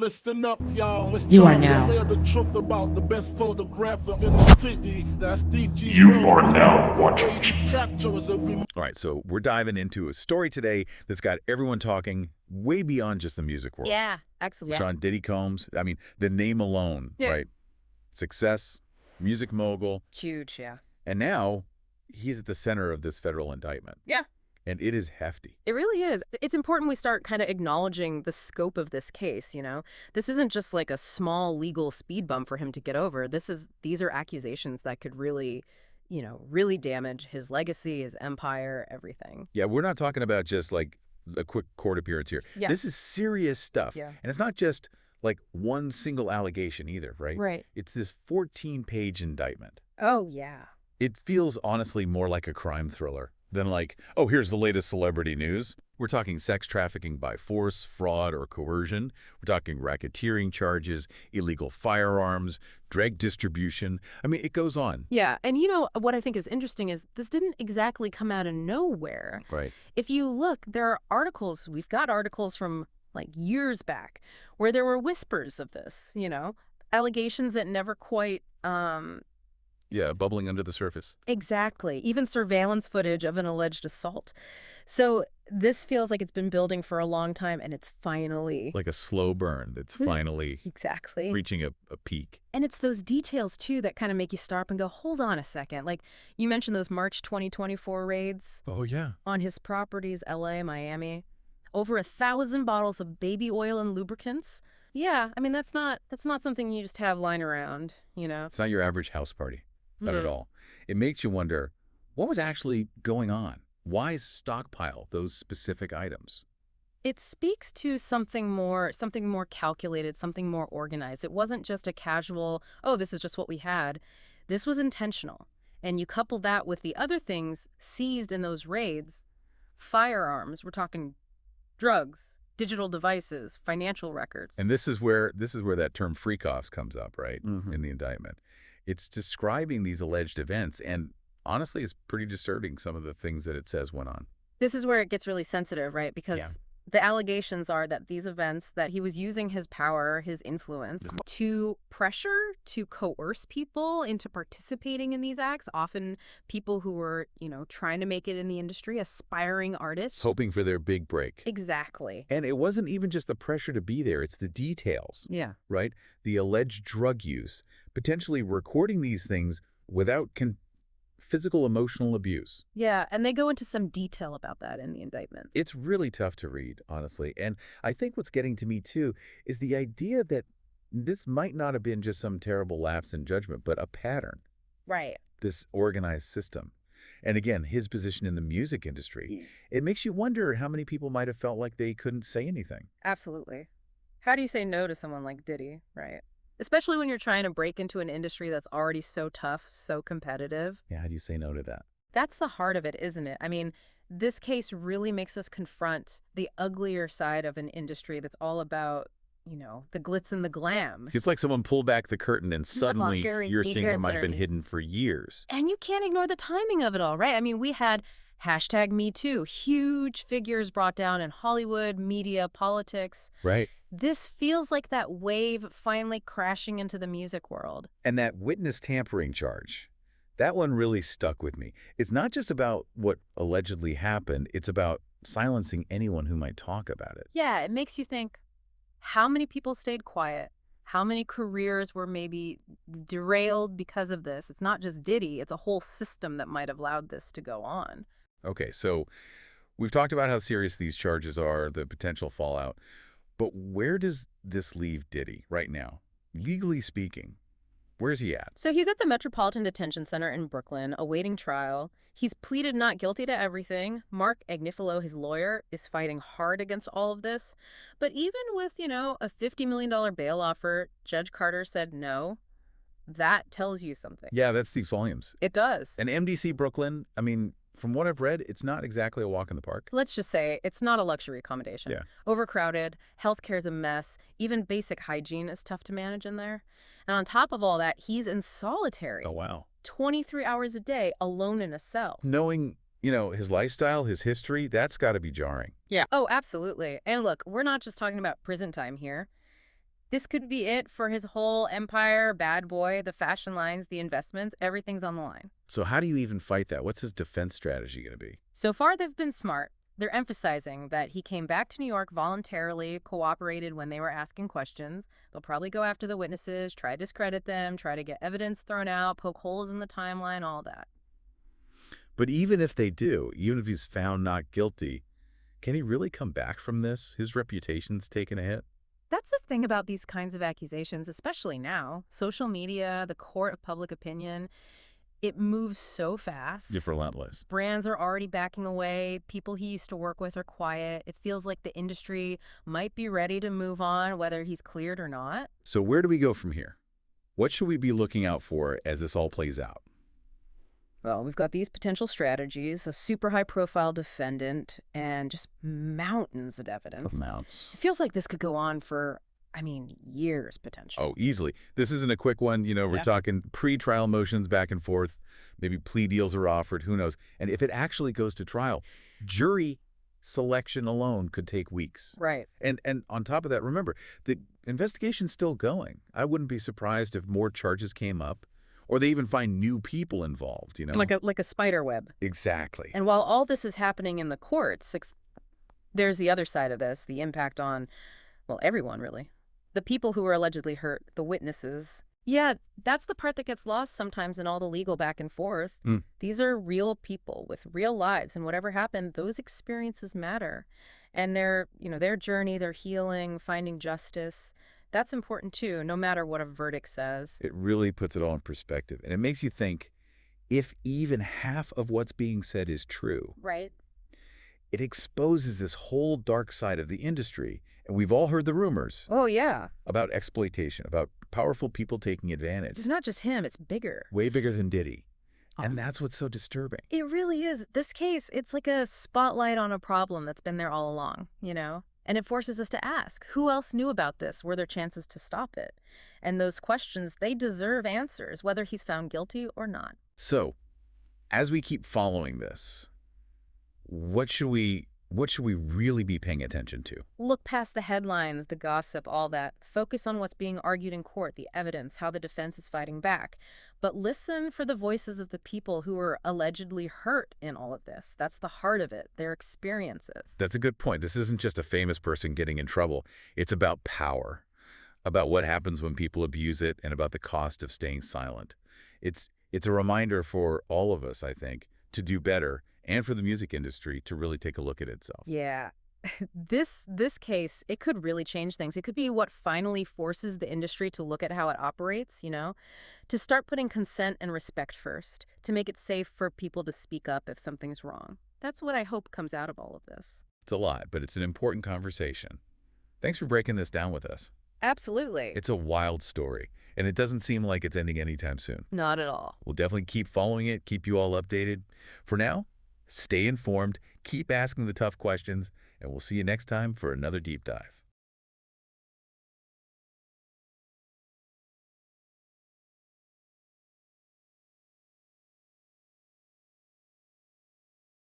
Listen up, y'all. It's You are time to now. share the truth about the best photographer in the city. That's DG. You are now watching. Captures every All right, so we're diving into a story today that's got everyone talking way beyond just the music world. Yeah, excellent. Sean Diddy Combs, I mean, the name alone, Yeah. right? Success, music mogul, Huge, yeah. and now he's at the center of this federal indictment. Yeah. And it is hefty. It really is. It's important we start kind of acknowledging the scope of this case, you know? This isn't just like a small legal speed bump for him to get over. These are accusations that could really, really damage his legacy, his empire, everything. Yeah, we're not talking about just like a quick court appearance here. Yeah. This is serious stuff. Yeah. And it's not just like one single allegation either, right? Right. It's this 14-page indictment. Oh, yeah. It feels honestly more like a crime thriller than like, oh, here's the latest celebrity news. We're talking sex trafficking by force, fraud, or coercion. We're talking racketeering charges, illegal firearms, drug distribution. I mean, it goes on. Yeah, and what I think is interesting is this didn't exactly come out of nowhere. Right. If you look, there are articles, we've got articles from like years back where there were whispers of this, allegations that never quite Yeah, bubbling under the surface. exactly, even surveillance footage of an alleged assault. So this feels like it's been building for a long time, and it's finally Like a slow burn that's finally exactly. reaching a peak. And it's those details too that kind of make you stop and go, hold on a second. Like you mentioned those March 2024 raids Oh, yeah. on his properties, LA, Miami, over 1,000 bottles of baby oil and lubricants. Yeah, I mean that's not something you just have lying around, It's not your average house party. Not at Mm. all. It makes you wonder, what was actually going on? Why stockpile those specific items? It speaks to something more calculated, something more organized. It wasn't just a casual, oh, this is just what we had. This was intentional. And you couple that with the other things seized in those raids, firearms, we're talking drugs, digital devices, financial records. And this is where that term freak-offs comes up, right, in the indictment. It's describing these alleged events, and honestly, it's pretty disturbing, some of the things that it says went on. This is where it gets really sensitive, right? Because Yeah. the allegations are that these events, that he was using his power, his influence, to pressure, to coerce people into participating in these acts, often people who were, trying to make it in the industry, aspiring artists. Hoping for their big break. Exactly. And it wasn't even just the pressure to be there, it's the details, Yeah. right? The alleged drug use, potentially recording these things without physical emotional abuse. Yeah, and they go into some detail about that in the indictment. It's really tough to read, honestly. And I think what's getting to me, too, is the idea that this might not have been just some terrible lapse in judgment, but a pattern, Right. this organized system. And again, his position in the music industry, it makes you wonder how many people might have felt like they couldn't say anything. Absolutely. How do you say no to someone like Diddy, right? Especially when you're trying to break into an industry that's already so tough, so competitive. Yeah, how do you say no to that? That's the heart of it, isn't it? I mean, this case really makes us confront the uglier side of an industry that's all about, the glitz and the glam. It's like someone pulled back the curtain and suddenly very you're seeing what might have been detailed. hidden for years. And you can't ignore the timing of it all, right? I mean, we had #MeToo, huge figures brought down in Hollywood, media, politics. Right. This feels like that wave finally crashing into the music world. And that witness tampering charge, that one really stuck with me. It's not just about what allegedly happened, it's about silencing anyone who might talk about it. Yeah, it makes you think, how many people stayed quiet? How many careers were maybe derailed because of this? It's not just Diddy, it's a whole system that might have allowed this to go on. Okay, so we've talked about how serious these charges are, the potential fallout, but where does this leave Diddy right now? Legally speaking, where's he at? So he's at the Metropolitan Detention Center in Brooklyn, awaiting trial. He's pleaded not guilty to everything. Mark Agnifilo, his lawyer, is fighting hard against all of this. But even with, a $50 million bail offer, Judge Carter said no. That tells you something. Yeah, that speaks volumes. It does. And MDC Brooklyn, I mean, from what I've read, it's not exactly a walk in the park. Let's just say it's not a luxury accommodation. Yeah. Overcrowded, healthcare's a mess, even basic hygiene is tough to manage in there. And on top of all that, he's in solitary. Oh, wow. 23 hours a day, alone in a cell. Knowing, his lifestyle, his history, that's got to be jarring. Yeah. Oh, absolutely. And look, we're not just talking about prison time here. This could be it for his whole empire, bad boy, the fashion lines, the investments, everything's on the line. So how do you even fight that? What's his defense strategy going to be? So far, they've been smart. They're emphasizing that he came back to New York voluntarily, cooperated when they were asking questions. They'll probably go after the witnesses, try to discredit them, try to get evidence thrown out, poke holes in the timeline, all that. But even if they do, even if he's found not guilty, can he really come back from this? His reputation's taken a hit. That's the thing about these kinds of accusations, especially now. Social media, the court of public opinion, it moves so fast. It's relentless. Brands are already backing away. People he used to work with are quiet. It feels like the industry might be ready to move on, whether he's cleared or not. So where do we go from here? What should we be looking out for as this all plays out? Well, we've got these potential strategies, a super high-profile defendant, and just mountains of evidence. It feels like this could go on for, years, potentially. Oh, easily. This isn't a quick one. We're talking pre-trial motions back and forth. Maybe plea deals are offered. Who knows? And if it actually goes to trial, jury selection alone could take weeks. Right. And on top of that, remember, the investigation's still going. I wouldn't be surprised if more charges came up or they even find new people involved, Like a spider web. Exactly. And while all this is happening in the courts, there's the other side of this, the impact on, well, everyone, really. The people who were allegedly hurt, the witnesses. Yeah, that's the part that gets lost sometimes in all the legal back and forth. These are real people with real lives, and whatever happened, those experiences matter. And their journey, their healing, finding justice, that's important too, no matter what a verdict says. It really puts it all in perspective. And it makes you think, if even half of what's being said is true, Right. it exposes this whole dark side of the industry. And we've all heard the rumors Oh, yeah. about exploitation, about powerful people taking advantage. It's not just him, it's bigger. Way bigger than Diddy. And that's what's so disturbing. It really is. This case, it's like a spotlight on a problem that's been there all along, And it forces us to ask, who else knew about this? Were there chances to stop it? And those questions, they deserve answers, whether he's found guilty or not. So, as we keep following this, what should we really be paying attention to? Look past the headlines, the gossip, all that. Focus on what's being argued in court, the evidence, how the defense is fighting back. But listen for the voices of the people who were allegedly hurt in all of this. That's the heart of it, their experiences. That's a good point. This isn't just a famous person getting in trouble. It's about power, about what happens when people abuse it, and about the cost of staying silent. It's a reminder for all of us, I think, to do better, and for the music industry to really take a look at itself. Yeah. This case, it could really change things. It could be what finally forces the industry to look at how it operates, to start putting consent and respect first, to make it safe for people to speak up if something's wrong. That's what I hope comes out of all of this. It's a lot, but it's an important conversation. Thanks for breaking this down with us. Absolutely. It's a wild story, and it doesn't seem like it's ending anytime soon. Not at all. We'll definitely keep following it, keep you all updated. For now, stay informed, keep asking the tough questions, and we'll see you next time for another deep dive.